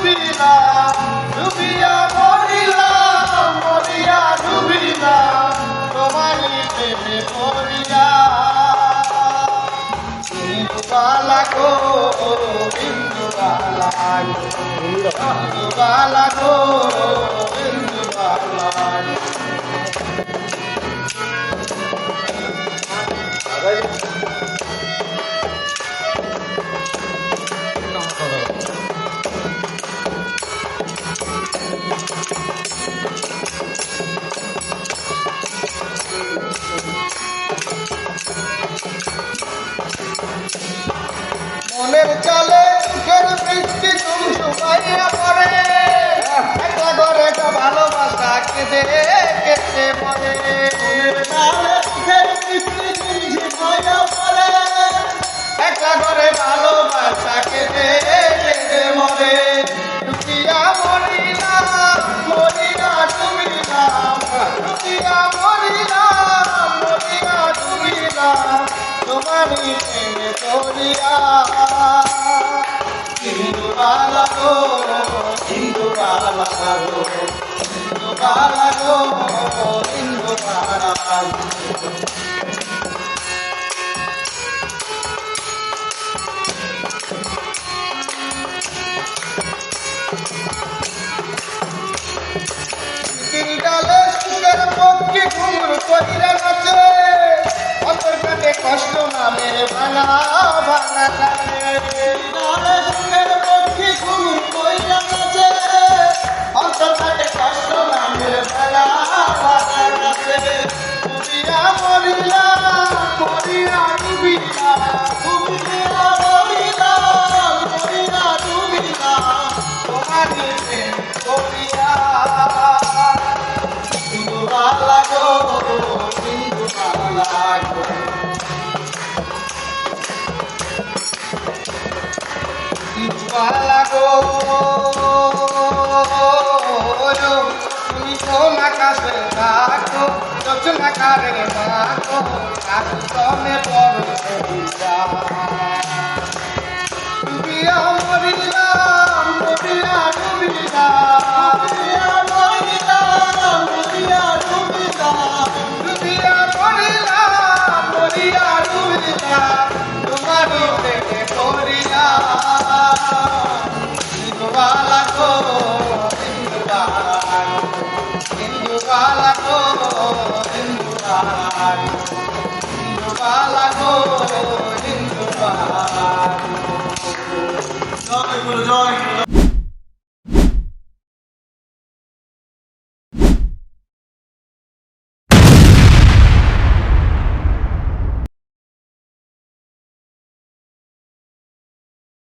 ডুবিলাম ডুবিয়া মরিলাম মরিয়া ডুবিলাম তোমারই প্রেমে পড়িয়া বিন্দুবালা গো বিন্দুবালা বিন্দুবালা গো বিন্দুবালা মনের চালে সুখের বৃষ্টি তুম শুকাইয়া পড়ে একলা ঘরে ভালোবাসা কেঁদে কেটে মরে মনের চালে সুখের বৃষ্টি তুম শুকাইয়া পড়ে একলা ঘরে ভালোবাসা কেঁদে কেটে মরে ডুবিয়া মরিলাম মরিয়া ডুবিলাম ডুবিয়া মরিলাম মরিয়া ডুবিলাম তোমারই প্রেমে পড়িয়া হিন্দুবালা গো হিন্দুবালা গো হিন্দুবালা গো হিন্দুবালা ডালে সুখের পক্ষে ঘুমুর করিরা নাচে অন্তর কাটে কষ্ট নামের ভাঙা ভাঙা কাটে ডালে সুখের পক্ষে ঘুমুর করিরা নাচে অন্তর কাটে কষ্ট নামের ভাঙা ভাঙা কাটে ডুবিয়া মরিলাম মরিয়া ডুবিয়া ডুবিয়া মরিলাম মরিয়া ডুবিয়া তোমারই প্রেম করিয়া হিন্দুবালা গো হিন্দুবালা গো হিন্দুবালা গো তুমি কোন আকাশে থাকো যোজনা কারে মাখো কাকতনে বড় করিয়া ডুবিয়া মরিলাম ডুবিয়া ডুবিলাম ডুবিয়া মরিলাম মরিয়া ডুবিলাম ডুবিয়া মরিলাম মরিয়া ডুবিলাম তোমারই প্রেমে পড়িয়া হিন্দুবালা গো হিন্দুবালা হিন্দুবালা গো হিন্দুবালা হিন্দুবালা গো হিন্দুবালা জয় গুরু জয়